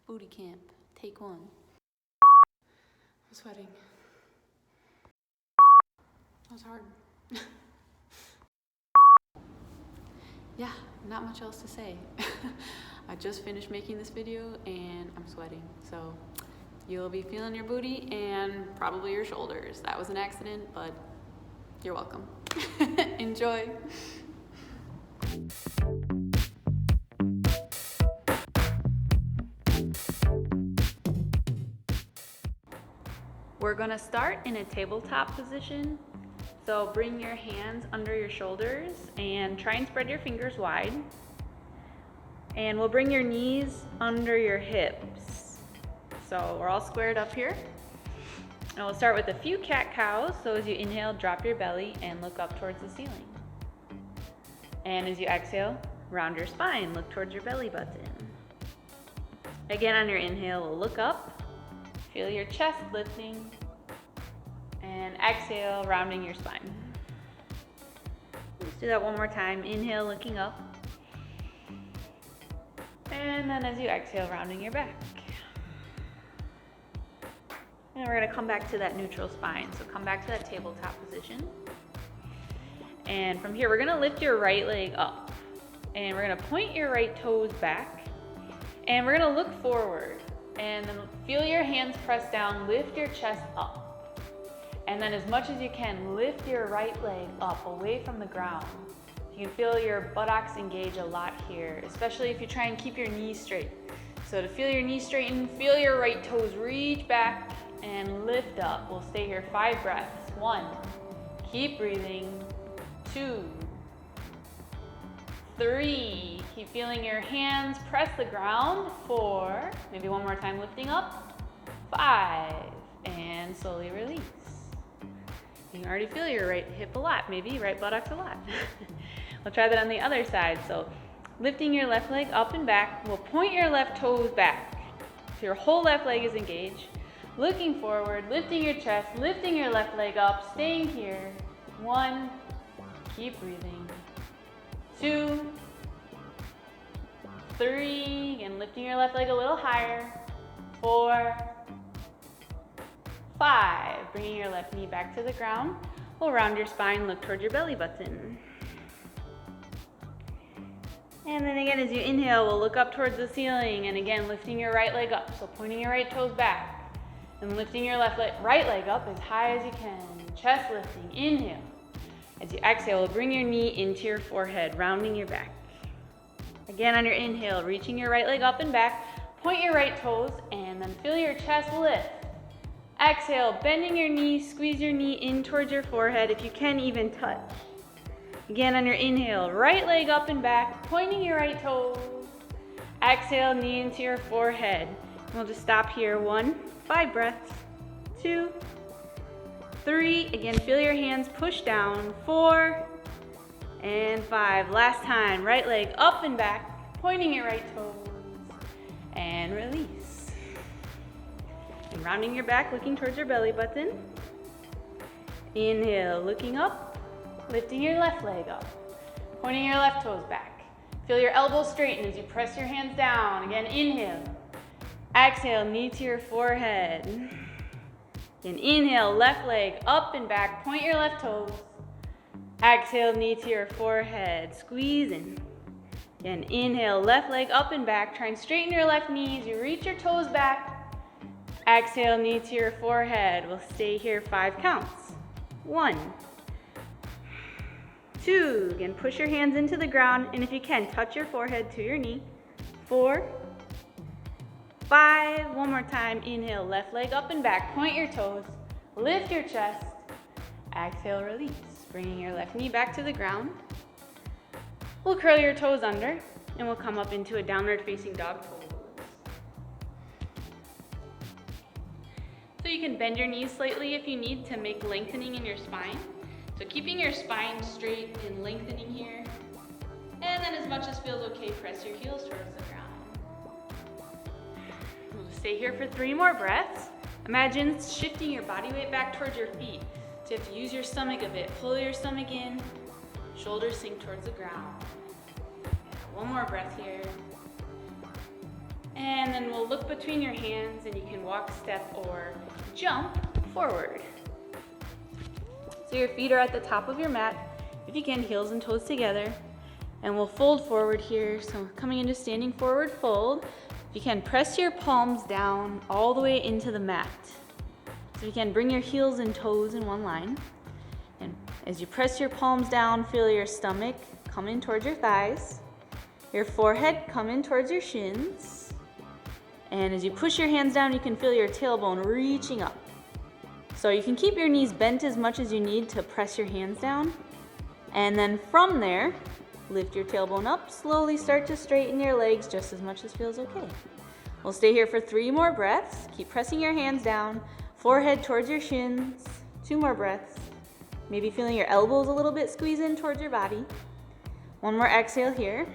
Booty camp, take one. I'm sweating. That was hard. Yeah, not much else to say. I just finished making this video and I'm sweating. So you'll be feeling your booty and probably your shoulders. That was an accident, but you're welcome. Enjoy. We're gonna start in a tabletop position. So bring your hands under your shoulders and try and spread your fingers wide. And we'll bring your knees under your hips. So we're all squared up here. And we'll start with a few cat-cows. So as you inhale, drop your belly and look up towards the ceiling. And as you exhale, round your spine, look towards your belly button. Again, on your inhale, we'll look up, feel your chest lifting, and exhale, rounding your spine. Let's do that one more time. Inhale, looking up. And then as you exhale, rounding your back. And we're gonna come back to that neutral spine. So come back to that tabletop position. And from here, we're gonna lift your right leg up. And we're gonna point your right toes back. And we're gonna look forward. And then feel your hands press down, lift your chest up. And then as much as you can, lift your right leg up away from the ground. You can feel your buttocks engage a lot here, especially if you try and keep your knees straight. So to feel your knees straighten, feel your right toes reach back and lift up. We'll stay here 5 breaths. 1, keep breathing. 2, 3, keep feeling your hands press the ground. 4, maybe one more time lifting up. 5, and slowly release. You can already feel your right hip a lot, maybe right buttocks a lot. We'll try that on the other side. So lifting your left leg up and back, we'll point your left toes back. So your whole left leg is engaged. Looking forward, lifting your chest, lifting your left leg up, staying here. 1, keep breathing. 2, 3, and lifting your left leg a little higher. 4, 5, bringing your left knee back to the ground. We'll round your spine, look towards your belly button. And then again, as you inhale, we'll look up towards the ceiling. And again, lifting your right leg up. So pointing your right toes back. And lifting your right leg up as high as you can. Chest lifting, inhale. As you exhale, we'll bring your knee into your forehead, rounding your back. Again, on your inhale, reaching your right leg up and back. Point your right toes, and then feel your chest lift. Exhale, bending your knee, squeeze your knee in towards your forehead. If you can, even touch. Again, on your inhale, right leg up and back, pointing your right toes. Exhale, knee into your forehead. And we'll just stop here. 1, 5 breaths. 2, 3, again, feel your hands push down. 4, and 5. Last time, right leg up and back, pointing your right toes, and release. And rounding your back, looking towards your belly button. Inhale, looking up, lifting your left leg up, pointing your left toes back. Feel your elbows straighten as you press your hands down. Again, inhale. Exhale, knee to your forehead. And inhale, left leg up and back, point your left toes. Exhale, knee to your forehead, squeeze in. Again, inhale, left leg up and back, try and straighten your left knees. You reach your toes back. Exhale, knee to your forehead. We'll stay here 5 counts. 1, 2, again, push your hands into the ground, and if you can, touch your forehead to your knee. 4, 5, one more time. Inhale, left leg up and back, point your toes, lift your chest. Exhale, release, bringing your left knee back to the ground. We'll curl your toes under, and we'll come up into a downward facing dog pose. So you can bend your knees slightly if you need to make lengthening in your spine. So keeping your spine straight and lengthening here. And then as much as feels okay, press your heels towards the ground. We'll just stay here for 3 more breaths. Imagine shifting your body weight back towards your feet. So you have to use your stomach a bit. Pull your stomach in, shoulders sink towards the ground. One more breath here. And then we'll look between your hands and you can walk, step, or jump forward. So your feet are at the top of your mat. If you can, heels and toes together. And we'll fold forward here. So coming into standing forward fold. If you can, press your palms down all the way into the mat. So you can bring your heels and toes in one line. And as you press your palms down, feel your stomach come in towards your thighs. Your forehead come in towards your shins. And as you push your hands down, you can feel your tailbone reaching up. So you can keep your knees bent as much as you need to press your hands down. And then from there, lift your tailbone up, slowly start to straighten your legs just as much as feels okay. We'll stay here for 3 more breaths. Keep pressing your hands down, forehead towards your shins. 2 more breaths. Maybe feeling your elbows a little bit squeeze in towards your body. 1 more exhale here.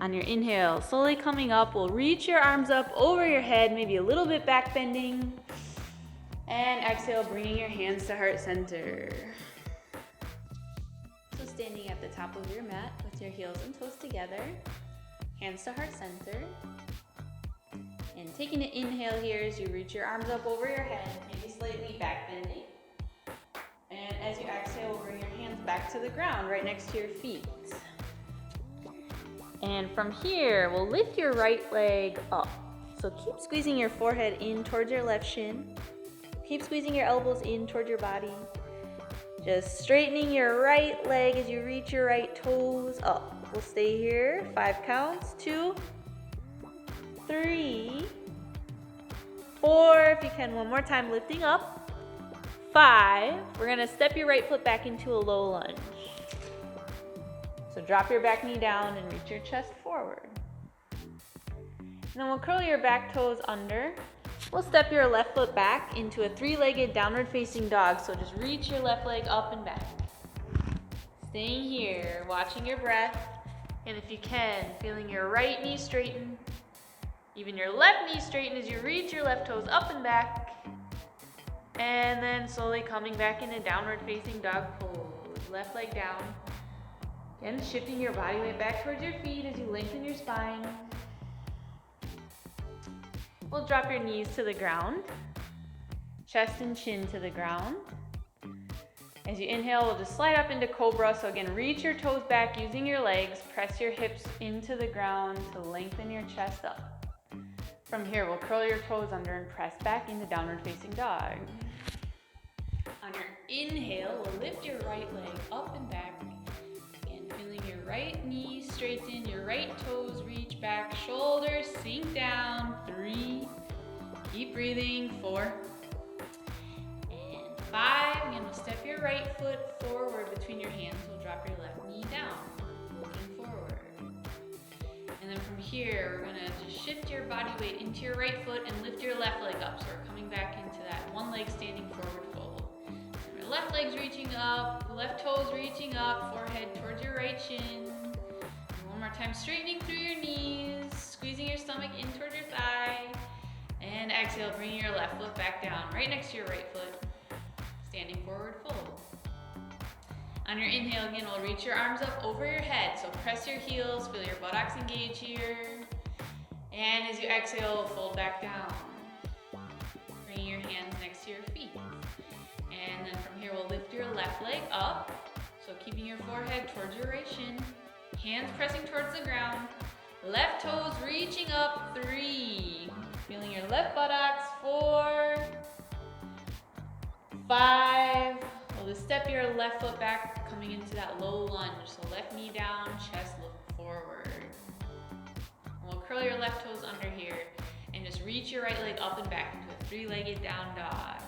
On your inhale, slowly coming up, we'll reach your arms up over your head, maybe a little bit back bending. And exhale, bringing your hands to heart center. So standing at the top of your mat with your heels and toes together, hands to heart center. And taking an inhale here as you reach your arms up over your head, maybe slightly back bending. And as you exhale, bring your hands back to the ground, right next to your feet. And from here, we'll lift your right leg up. So keep squeezing your forehead in towards your left shin. Keep squeezing your elbows in towards your body. Just straightening your right leg as you reach your right toes up. We'll stay here, 5 counts, 2, 3, 4, if you can, 1 more time, lifting up, 5. We're gonna step your right foot back into a low lunge. So drop your back knee down and reach your chest forward. And then we'll curl your back toes under. We'll step your left foot back into a 3-legged downward facing dog. So just reach your left leg up and back. Staying here, watching your breath. And if you can, feeling your right knee straighten. Even your left knee straighten as you reach your left toes up and back. And then slowly coming back into downward facing dog pose. Left leg down. And shifting your body weight back towards your feet as you lengthen your spine. We'll drop your knees to the ground, chest and chin to the ground. As you inhale, we'll just slide up into cobra. So again, reach your toes back using your legs, press your hips into the ground to lengthen your chest up. From here, we'll curl your toes under and press back into downward facing dog. On your inhale, we'll lift your right leg up and back. Feeling your right knee straighten, your right toes reach back, shoulders sink down, 3, keep breathing, 4, and 5. Again, we'll step your right foot forward between your hands, we'll drop your left knee down, looking forward. And then from here, we're gonna just shift your body weight into your right foot and lift your left leg up, so we're coming back into that 1 leg standing forward fold. Left leg's reaching up, left toes reaching up, forehead towards your right shin. And 1 more time, straightening through your knees, squeezing your stomach in towards your thigh. And exhale, bringing your left foot back down, right next to your right foot. Standing forward fold. On your inhale, again, we'll reach your arms up over your head. So press your heels, feel your buttocks engage here. And as you exhale, fold back down. Bringing your hands next to your feet. And then from here, we'll lift your left leg up. So keeping your forehead towards your right shin. Hands pressing towards the ground. Left toes reaching up, 3. Feeling your left buttocks, 4, 5. We'll just step your left foot back, coming into that low lunge. So left knee down, chest look forward. And we'll curl your left toes under here and just reach your right leg up and back into a 3-legged down dog.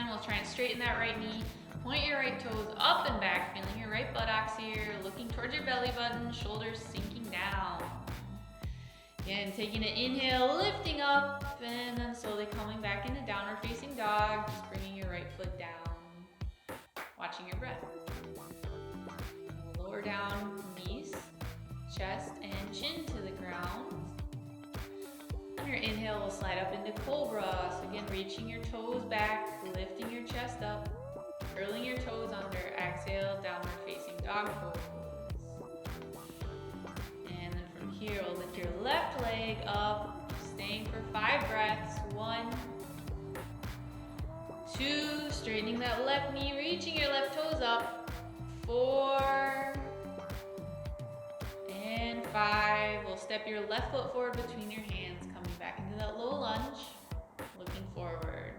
We'll try and straighten that right knee. Point your right toes up and back, feeling your right buttocks here, looking towards your belly button, shoulders sinking down. Again, taking an inhale, lifting up, and then slowly coming back into downward facing dog, just bringing your right foot down, watching your breath. Lower down, knees, chest, and chin to the ground. On your inhale, we'll slide up into cobra. So again, reaching your toes back, lifting your chest up, curling your toes under. Exhale, downward facing dog pose. And then from here, we'll lift your left left leg up, staying for 5 breaths. 1, 2, straightening that left knee, reaching your left toes up. 4, and 5. We'll step your left foot forward between your hands, coming back into that low lunge, looking forward.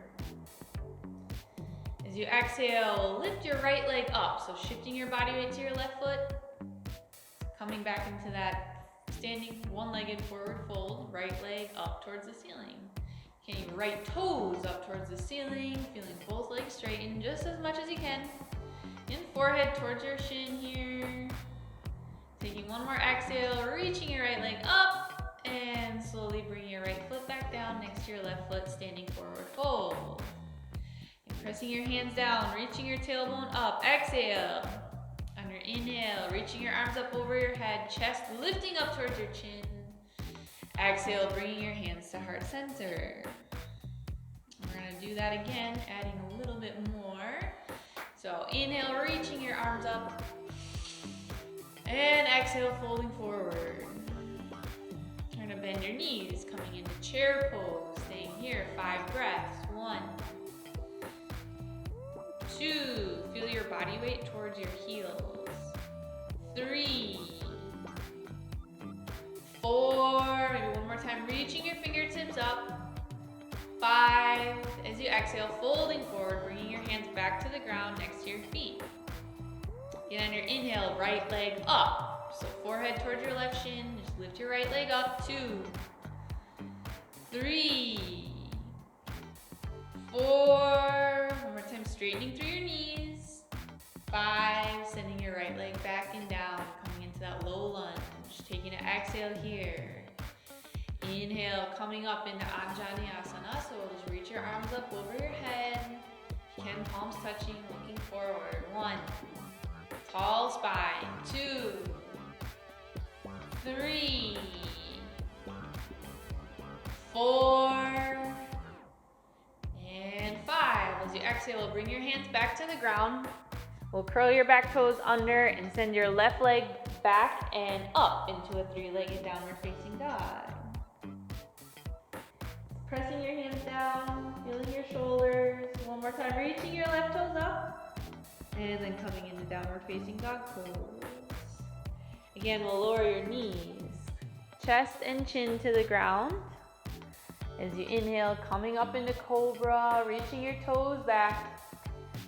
As you exhale, lift your right leg up, so shifting your body weight to your left foot, coming back into that standing one-legged forward fold, right leg up towards the ceiling. Okay, right toes up towards the ceiling, feeling both legs straighten just as much as you can. And forehead towards your shin here. Taking one more exhale, reaching your right leg up, and slowly bring your right foot back down next to your left foot, standing forward fold. And pressing your hands down, reaching your tailbone up. Exhale. On your inhale, reaching your arms up over your head, chest lifting up towards your chin. Exhale, bringing your hands to heart center. We're going to do that again, adding a little bit more. So inhale, reaching your arms up. And exhale, folding forward. Trying to bend your knees, coming into chair pose, staying here, 5 breaths. 1, 2, feel your body weight towards your heels. 3, 4, maybe one more time, reaching your fingertips up. 5, as you exhale, folding forward, bringing your hands back to the ground next to your feet. Again, on your inhale, right leg up. So forehead towards your left shin, just lift your right leg up. 2, 3, 4, one more time, straightening through your knees. 5, sending your right leg back and down, coming into that low lunge. Taking an exhale here. Inhale, coming up into Anjaneyasana. So just reach your arms up over your head. If you can, palms touching, looking forward. 1, tall spine. 2, 3, 4, and 5. As you exhale, bring your hands back to the ground. We'll curl your back toes under and send your left leg back and up into a 3-legged downward facing dog. Pressing your hands down, feeling your shoulders. One more time, reaching your left toes up. And then coming into downward facing dog pose. Again, we'll lower your knees, chest and chin to the ground. As you inhale, coming up into cobra, reaching your toes back.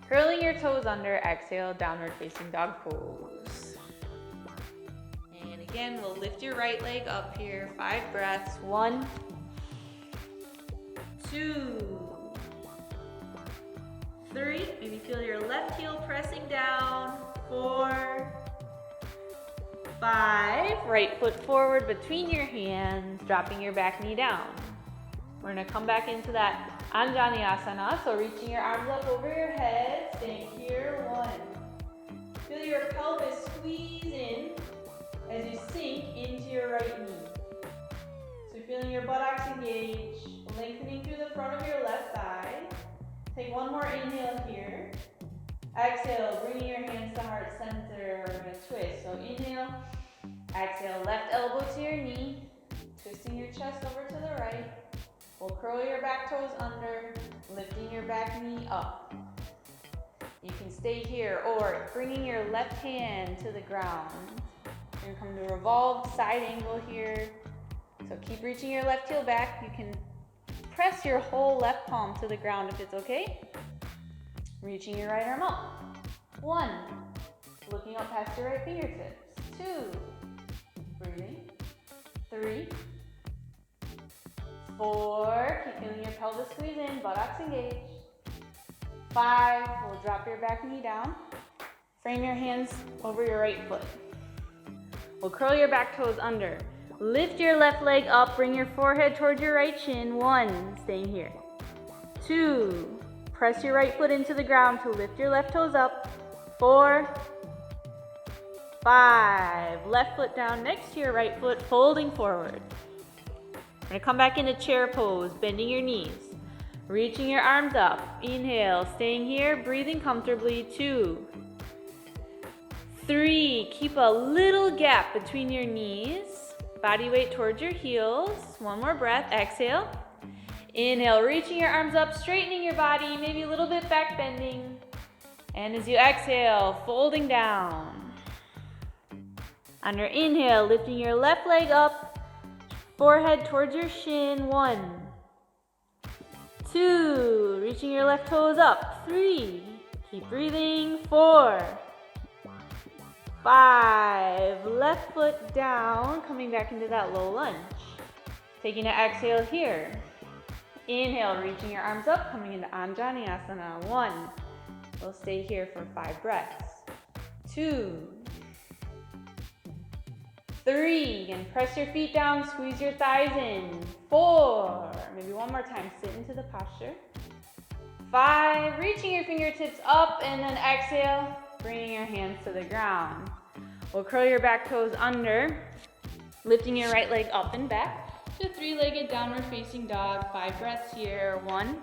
Curling your toes under, exhale, downward facing dog pose. And again, we'll lift your right leg up here, 5 breaths. 1, 2, 3, maybe feel your left heel pressing down. 4, 5, right foot forward between your hands, dropping your back knee down. We're gonna come back into that Anjaneyasana, so reaching your arms up over your head, staying here. 1. Feel your pelvis squeeze in as you sink into your right knee. So feeling your buttocks engage, lengthening through the front of your left thigh. Take one more inhale here. Exhale, bringing your hands to heart center. We're gonna twist. So inhale, exhale, left elbow to your knee, twisting your chest over to the right. We'll curl your back toes under, lifting your back knee up. You can stay here or bringing your left hand to the ground. You're gonna come to revolved side angle here. So keep reaching your left heel back. You can press your whole left palm to the ground if it's okay. Reaching your right arm up. 1, looking up past your right fingertips. 2, breathing. 3, 4, keep feeling your pelvis squeeze in, buttocks engage. 5, we'll drop your back knee down. Frame your hands over your right foot. We'll curl your back toes under. Lift your left leg up, bring your forehead towards your right shin. 1, staying here. 2, press your right foot into the ground to lift your left toes up. 4, 5, left foot down next to your right foot, folding forward. We're gonna come back into chair pose, bending your knees, reaching your arms up. Inhale, staying here, breathing comfortably. 2, 3, keep a little gap between your knees. body weight towards your heels. One more breath, exhale. Inhale, reaching your arms up, straightening your body, maybe a little bit back bending. And as you exhale, folding down. On your inhale, lifting your left leg up, forehead towards your shin. 1, 2, reaching your left toes up. 3, keep breathing. 4, 5, left foot down, coming back into that low lunge. Taking an exhale here. Inhale, reaching your arms up, coming into Anjaneyasana. 1, we'll stay here for 5 breaths. 2, 3, and press your feet down, squeeze your thighs in. 4, maybe one more time, sit into the posture. 5, reaching your fingertips up, and then exhale, bringing your hands to the ground. We'll curl your back toes under, lifting your right leg up and back to 3-legged downward facing dog. 5 breaths here. 1,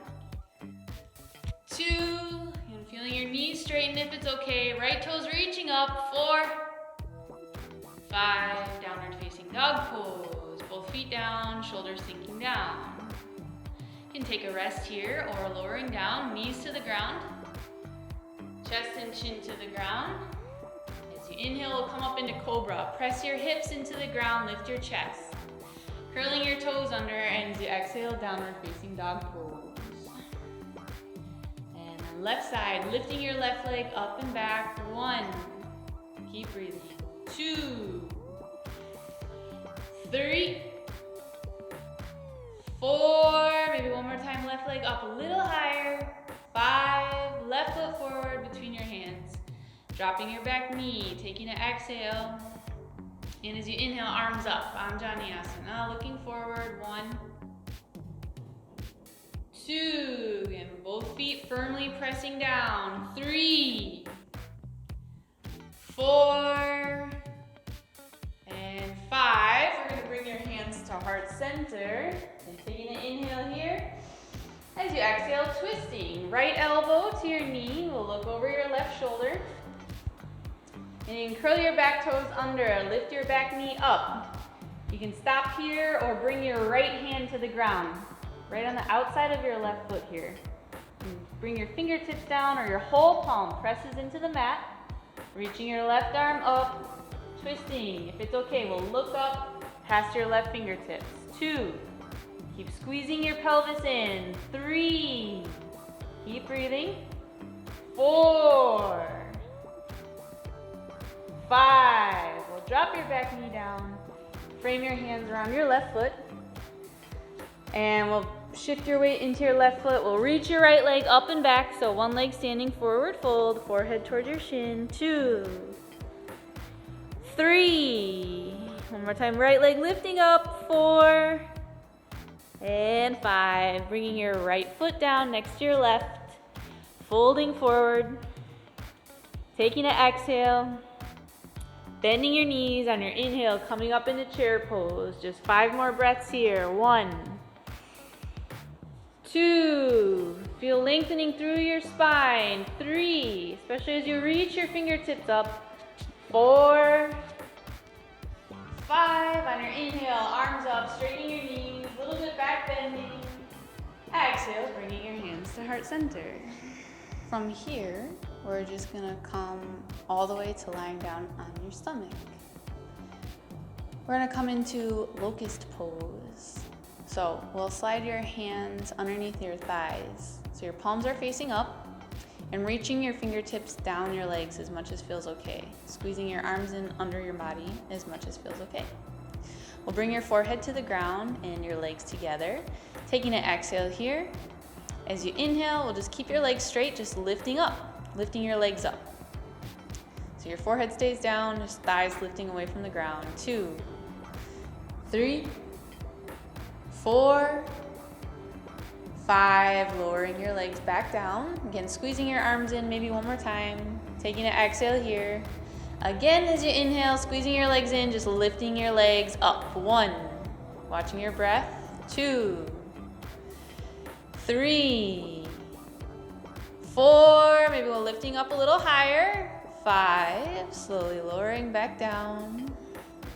2, and feeling your knees straighten if it's okay. Right toes reaching up. 4, 5, downward facing dog pose. Both feet down, shoulders sinking down. You can take a rest here or lowering down, knees to the ground, chest and chin to the ground. As you inhale, we'll come up into cobra. Press your hips into the ground, lift your chest. Curling your toes under, and as you exhale, downward facing dog pose. And then left side, lifting your left leg up and back. 1, keep breathing. 2, 3, 4, maybe one more time, left leg up a little higher. 5, left foot forward between your hands. Dropping your back knee, taking an exhale. And as you inhale, arms up, Anjaneyasana, looking forward. 1, 2, and both feet firmly pressing down. 3, 4, and 5. We're gonna bring your hands to heart center. And taking an inhale here. As you exhale, twisting. Right elbow to your knee. We'll look over your left shoulder. And you can curl your back toes under, lift your back knee up. You can stop here or bring your right hand to the ground, right on the outside of your left foot here. And bring your fingertips down or your whole palm presses into the mat. Reaching your left arm up, twisting. If it's okay, we'll look up past your left fingertips. 2, keep squeezing your pelvis in. 3, keep breathing. 4, 5, we'll drop your back knee down, frame your hands around your left foot, and we'll shift your weight into your left foot. We'll reach your right leg up and back, so one leg standing forward fold, forehead towards your shin. 2, 3, one more time, right leg lifting up. 4, and 5, bringing your right foot down next to your left, folding forward, taking an exhale. Bending your knees on your inhale, coming up into chair pose. Just 5 more breaths here. 1, 2, feel lengthening through your spine. 3, especially as you reach your fingertips up. 4, 5, on your inhale, arms up, straightening your knees, a little bit back bending. Exhale, bringing your hands to heart center. From here, we're just gonna come all the way to lying down on your stomach. We're gonna come into locust pose. So we'll slide your hands underneath your thighs. So your palms are facing up and reaching your fingertips down your legs as much as feels okay. Squeezing your arms in under your body as much as feels okay. We'll bring your forehead to the ground and your legs together. Taking an exhale here. As you inhale, we'll just keep your legs straight, just lifting up, lifting your legs up. So your forehead stays down, just thighs lifting away from the ground. 2, 3, 4, 5, lowering your legs back down. Again, squeezing your arms in maybe one more time. Taking an exhale here. Again, as you inhale, squeezing your legs in, just lifting your legs up. 1, watching your breath. 2, 3, 4, maybe we're lifting up a little higher. 5, slowly lowering back down.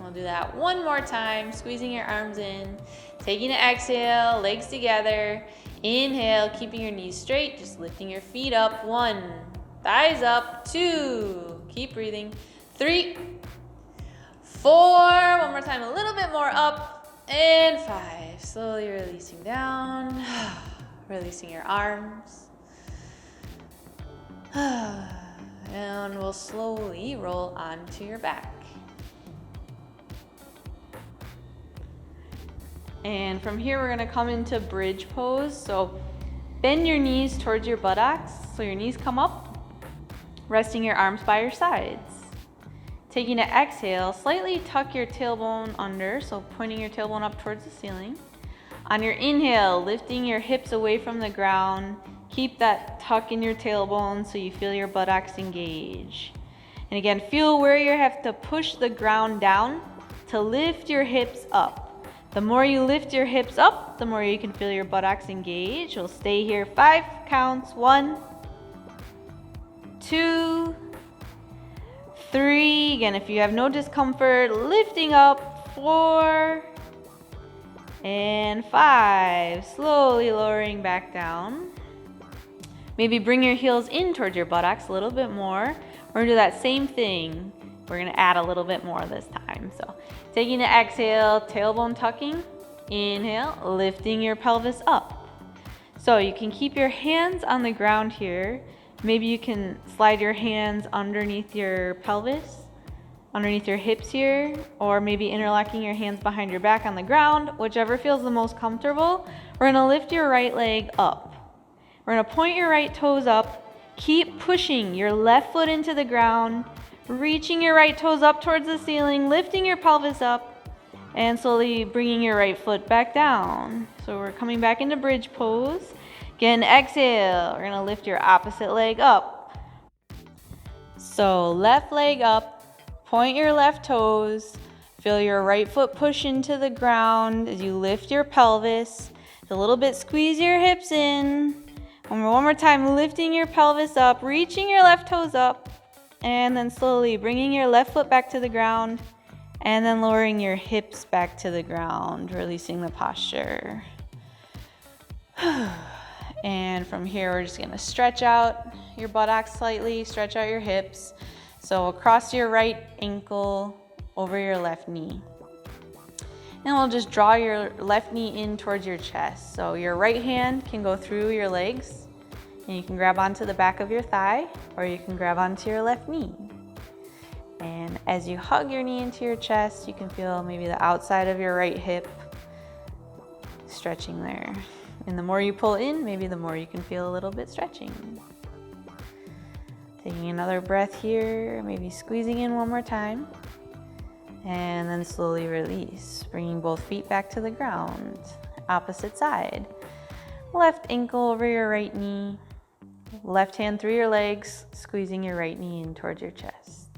We'll do that one more time, squeezing your arms in, taking an exhale, legs together. Inhale, keeping your knees straight, just lifting your feet up. 1, thighs up. 2, keep breathing. 3, 4, one more time, a little bit more up. And 5, slowly releasing down, releasing your arms. And we'll slowly roll onto your back. And from here, we're gonna come into bridge pose. So bend your knees towards your buttocks. So your knees come up, resting your arms by your sides. Taking an exhale, slightly tuck your tailbone under, so pointing your tailbone up towards the ceiling. On your inhale, lifting your hips away from the ground. Keep that tuck in your tailbone so you feel your buttocks engage. And again, feel where you have to push the ground down to lift your hips up. The more you lift your hips up, the more you can feel your buttocks engage. You'll stay here 5 counts. 1, 2, 3. Again, if you have no discomfort, lifting up. 4 and 5. Slowly lowering back down. Maybe bring your heels in towards your buttocks a little bit more. We're gonna do that same thing. We're gonna add a little bit more this time. So taking an exhale, tailbone tucking. Inhale, lifting your pelvis up. So you can keep your hands on the ground here. Maybe you can slide your hands underneath your pelvis, underneath your hips here, or maybe interlocking your hands behind your back on the ground, whichever feels the most comfortable. We're gonna lift your right leg up. We're gonna point your right toes up. Keep pushing your left foot into the ground, reaching your right toes up towards the ceiling, lifting your pelvis up, and slowly bringing your right foot back down. So we're coming back into bridge pose. Again, exhale. We're gonna lift your opposite leg up. So left leg up, point your left toes, feel your right foot push into the ground as you lift your pelvis. A little bit, squeeze your hips in. One more time, lifting your pelvis up, reaching your left toes up, and then slowly bringing your left foot back to the ground, and then lowering your hips back to the ground, releasing the posture. And from here, we're just gonna stretch out your buttocks slightly, stretch out your hips. So across your right ankle, over your left knee. And we'll just draw your left knee in towards your chest. So your right hand can go through your legs, and you can grab onto the back of your thigh, or you can grab onto your left knee. And as you hug your knee into your chest, you can feel maybe the outside of your right hip stretching there. And the more you pull in, maybe the more you can feel a little bit stretching. Taking another breath here, maybe squeezing in one more time. And then slowly release, bringing both feet back to the ground. Opposite side. Left ankle over your right knee. Left hand through your legs, squeezing your right knee in towards your chest.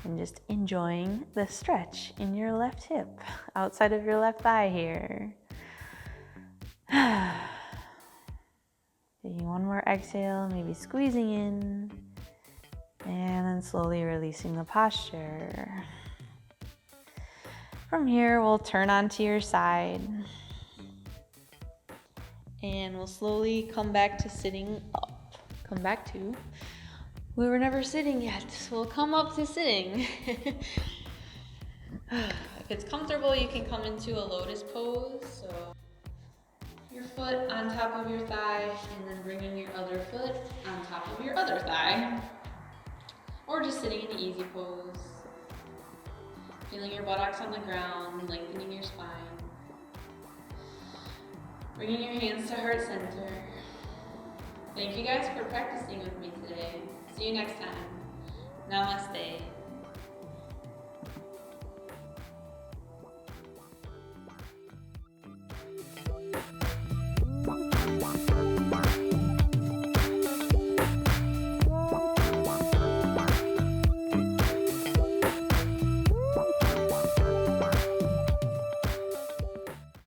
And just enjoying the stretch in your left hip, outside of your left thigh here. Taking one more exhale, maybe squeezing in. And then slowly releasing the posture. From here, we'll turn onto your side. And we'll slowly come back to sitting up. Come back to, we were never sitting yet, so we'll come up to sitting. If it's comfortable, you can come into a lotus pose. So your foot on top of your thigh, and then bringing your other foot on top of your other thigh. Or just sitting in an easy pose. Feeling your buttocks on the ground, lengthening your spine. Bringing your hands to heart center. Thank you guys for practicing with me today. See you next time. Namaste.